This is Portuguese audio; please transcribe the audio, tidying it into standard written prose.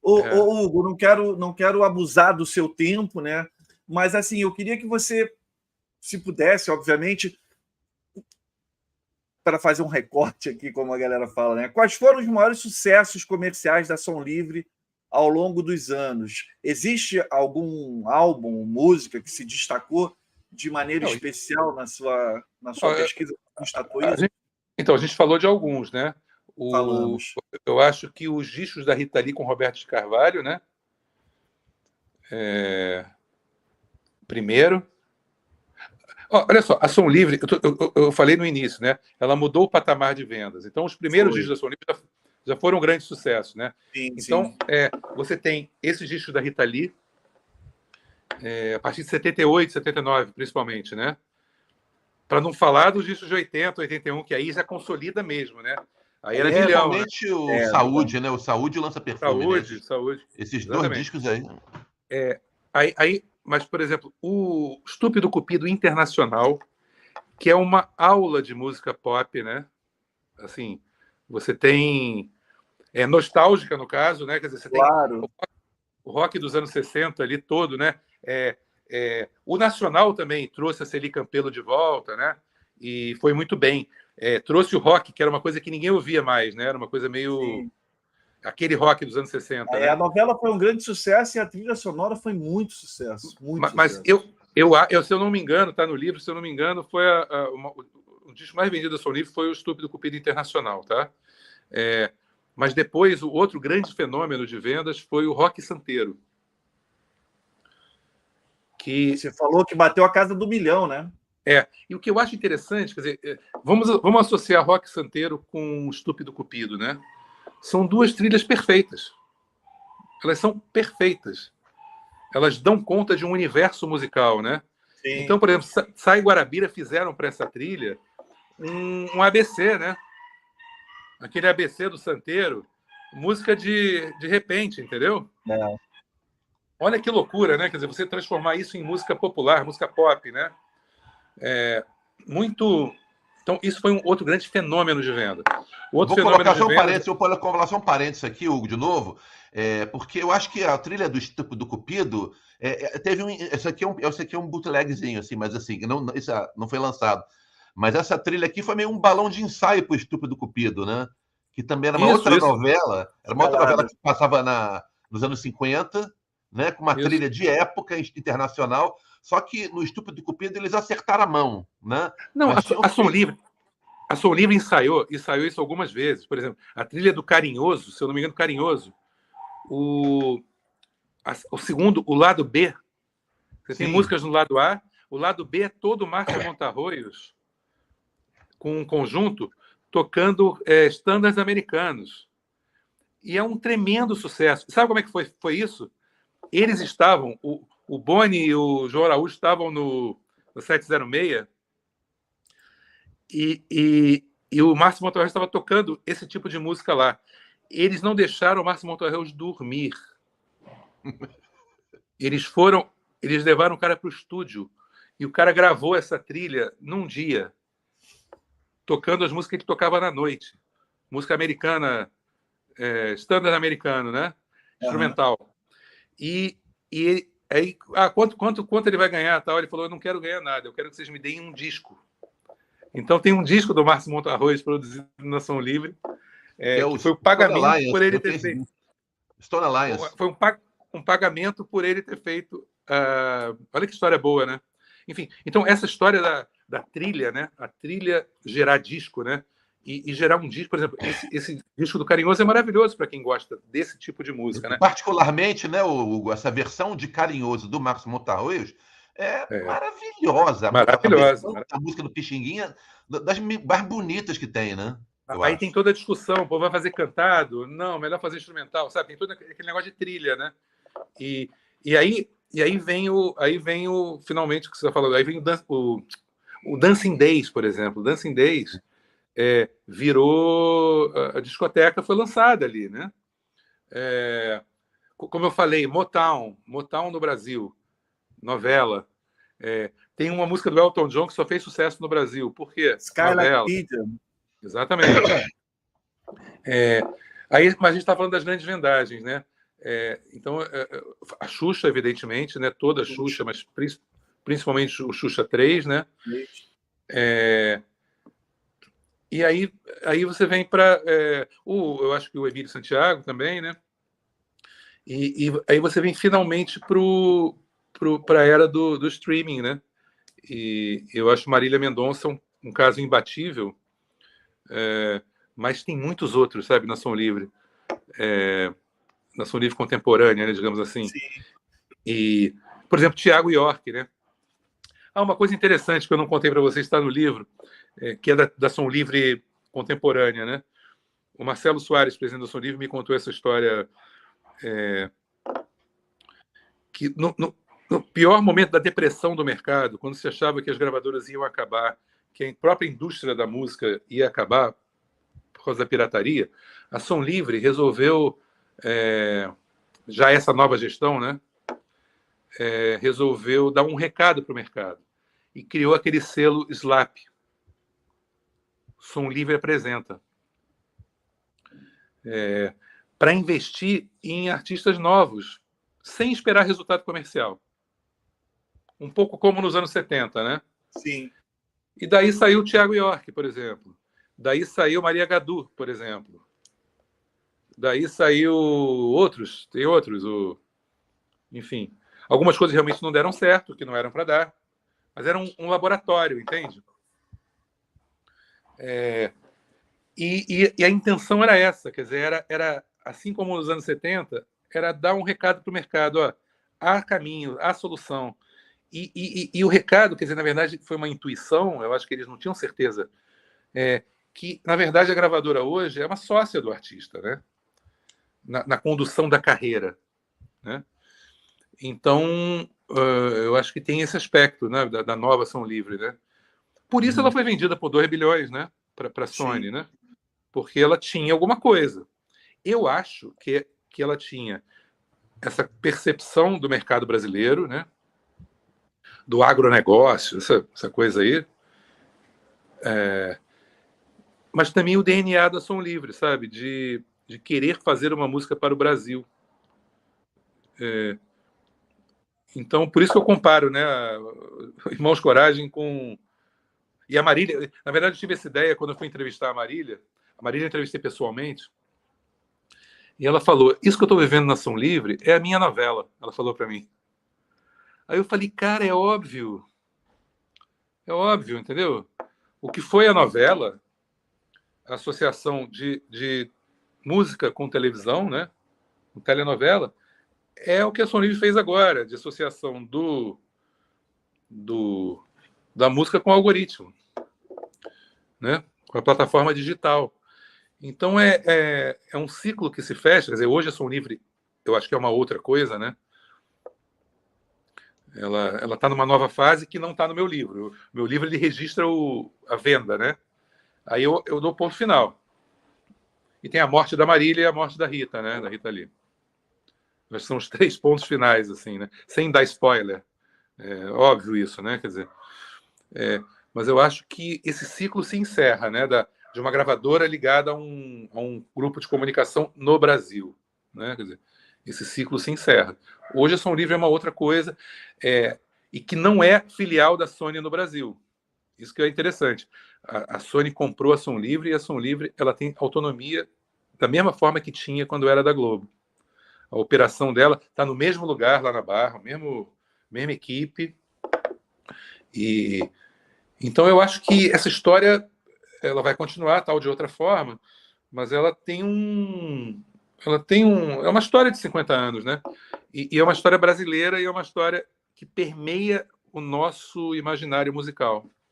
Ô, Hugo, não quero abusar do seu tempo, né? Mas assim, eu queria que você, se pudesse, obviamente, para fazer um recorte aqui, como a galera fala, né? Quais foram os maiores sucessos comerciais da Som Livre ao longo dos anos? Existe algum álbum, música que se destacou de maneira especial na sua pesquisa? Constatou isso? Então, a gente falou de alguns, né? Falamos. Eu acho que os discos da Rita Lee com Roberto de Carvalho, né? Primeiro. Olha só, a Som Livre, eu falei no início, né? Ela mudou o patamar de vendas. Então, os primeiros discos da Som Livre já foram um grande sucesso, né? Sim, então, sim. Você tem esses discos da Rita Lee, a partir de 78, 79, principalmente, né? Para não falar dos discos de 80, 81, que aí já consolida mesmo, né? Aí era milhão, né? Realmente o Saúde, né? O Saúde lança perfume. Saúde. Esses Exatamente. 2 discos aí. Mas, por exemplo, o Estúpido Cupido Internacional, que é uma aula de música pop, né? Assim, você tem nostálgica, no caso, né? Quer dizer, você tem o rock dos anos 60 ali todo, né? O Nacional também trouxe a Celi Campelo de volta, né? E foi muito bem. Trouxe o rock, que era uma coisa que ninguém ouvia mais, né? Era uma coisa meio... Sim. Aquele rock dos anos 60. Né? A novela foi um grande sucesso e a trilha sonora foi muito sucesso. Mas sucesso. Se eu não me engano, está no livro, se eu não me engano, foi o disco mais vendido da Som Livre foi o Estúpido Cupido Internacional, tá? Mas depois, o outro grande fenômeno de vendas foi o Rock Santeiro. Você falou que bateu a casa do 1 milhão, né? E o que eu acho interessante, quer dizer, vamos associar Rock Santeiro com o Estúpido Cupido, né? São 2 trilhas perfeitas. Elas são perfeitas. Elas dão conta de um universo musical, né? Sim. Então, por exemplo, Sai Guarabira fizeram para essa trilha um ABC, né? Aquele ABC do Santeiro, música de repente, entendeu? Olha que loucura, né? Quer dizer, você transformar isso em música popular, música pop, né? Então, isso foi um outro grande fenômeno de venda. Vou colocar só um parênteses aqui, Hugo, de novo, porque eu acho que a trilha do Estúpido Cupido teve esse aqui é um bootlegzinho, assim, mas assim, isso não foi lançado. Mas essa trilha aqui foi meio um balão de ensaio para o Estúpido Cupido, né? Que também era uma outra novela. Era uma outra novela que passava nos anos 50, né? Com uma trilha de época internacional. Só que no Estúpido Cupido eles acertaram a mão, né? Não, a Som Livre ensaiou isso algumas vezes. Por exemplo, a trilha do Carinhoso, se eu não me engano, Carinhoso, o segundo, o lado B, você tem músicas no lado A, o lado B é todo Márcio Montarroios com um conjunto tocando estándares americanos. E é um tremendo sucesso. Sabe como é que foi isso? Eles estavam, o Boni e o João Araújo estavam no 706 e o Márcio Montarroios estava tocando esse tipo de música lá. Eles não deixaram o Márcio Montarroios dormir. Eles levaram o cara para o estúdio e o cara gravou essa trilha num dia, tocando as músicas que ele tocava na noite. Música americana, standard americano, né? Instrumental. E aí, quanto ele vai ganhar? Tal? Ele falou, eu não quero ganhar nada, eu quero que vocês me deem um disco. Então tem um disco do Márcio Montarroios produzido na Som Livre, que foi o pagamento por ele ter feito. Stone Alliance. Foi um pagamento por ele ter feito. Olha que história boa, né? Enfim, então essa história da trilha, né? A trilha gerar disco, né? E gerar um disco, por exemplo, esse disco do Carinhoso é maravilhoso para quem gosta desse tipo de música, né? Particularmente, né, Hugo, essa versão de Carinhoso do Márcio Montarroios maravilhosa. Maravilhosa. A música do Pixinguinha, das mais bonitas que tem, né? Aí tem toda a discussão, pô, vai fazer cantado? Não, melhor fazer instrumental, sabe? Tem todo aquele negócio de trilha, né? E aí vem finalmente o que você falou, aí vem o Dancing Days, por exemplo. O Dancing Days virou... A discoteca foi lançada ali, né? Como eu falei, Motown no Brasil, novela. Tem uma música do Elton John que só fez sucesso no Brasil. Por quê? Skylar Pigeon. Exatamente. Mas a gente está falando das grandes vendagens, né? Então, a Xuxa, evidentemente, né? Toda a Xuxa, mas principalmente o Xuxa 3, né? E aí você vem para... eu acho que o Emílio Santiago também, né? E aí você vem finalmente para a era do streaming, né? E eu acho Marília Mendonça um caso imbatível, mas tem muitos outros, sabe, na Som Livre. Na Som Livre contemporânea, né, digamos assim. Sim. E, por exemplo, Tiago York, né? Uma coisa interessante que eu não contei para vocês, está no livro, que é da Som Livre contemporânea, né? O Marcelo Soares, presidente da Som Livre, me contou essa história que no pior momento da depressão do mercado, quando se achava que as gravadoras iam acabar, que a própria indústria da música ia acabar por causa da pirataria, a Som Livre resolveu, já essa nova gestão, né? Resolveu dar um recado para o mercado e criou aquele selo SLAP, Som Livre Apresenta, para investir em artistas novos, sem esperar resultado comercial. Um pouco como nos anos 70, né? Sim. E daí saiu o Tiago York, por exemplo. Daí saiu Maria Gadu, por exemplo. Daí saiu outros, tem outros. Enfim, algumas coisas realmente não deram certo, que não eram para dar, mas era um laboratório, entende? E a intenção era essa, quer dizer, era assim como nos anos 70, era dar um recado para o mercado, ó, há caminho, há solução. E o recado, quer dizer, na verdade, foi uma intuição, eu acho que eles não tinham certeza, que, na verdade, a gravadora hoje é uma sócia do artista, né? Na condução da carreira, né? Então, eu acho que tem esse aspecto, né, da nova Som Livre, né? Por isso ela foi vendida por 2 bilhões, né, para a Sony, né? Porque ela tinha alguma coisa. Eu acho que ela tinha essa percepção do mercado brasileiro, né? Do agronegócio, essa coisa aí. Mas também o DNA da Som Livre, sabe? De querer fazer uma música para o Brasil. Então, por isso que eu comparo, né, Irmãos Coragem com... E a Marília... Na verdade, eu tive essa ideia quando eu fui entrevistar a Marília. A Marília eu entrevistei pessoalmente. E ela falou, isso que eu estou vivendo na Som Livre é a minha novela. Ela falou para mim. Aí eu falei, cara, é óbvio. É óbvio, entendeu? O que foi a novela, a associação de música com televisão, né? Com telenovela, é o que a Som Livre fez agora, de associação da música com o algoritmo, né? Com a plataforma digital. Então, é um ciclo que se fecha. Quer dizer, hoje a Som Livre, eu acho que é uma outra coisa, né? Ela está numa nova fase que não está no meu livro. O meu livro ele registra a venda, né? Aí eu dou o ponto final. E tem a morte da Marília e a morte da Rita, né? Da Rita Lee. Mas são os 3 pontos finais, assim, né? Sem dar spoiler. Óbvio isso, né? Quer dizer, mas eu acho que esse ciclo se encerra, né? De uma gravadora ligada a um grupo de comunicação no Brasil, né? Quer dizer, esse ciclo se encerra. Hoje a Som Livre é uma outra coisa, e que não é filial da Sony no Brasil. Isso que é interessante. A Sony comprou a Som Livre e a Som Livre ela tem autonomia da mesma forma que tinha quando era da Globo. A operação dela está no mesmo lugar lá na Barra, mesma equipe. E então eu acho que essa história ela vai continuar tal de outra forma, mas ela tem é uma história de 50 anos, né? E é uma história brasileira e é uma história que permeia o nosso imaginário musical.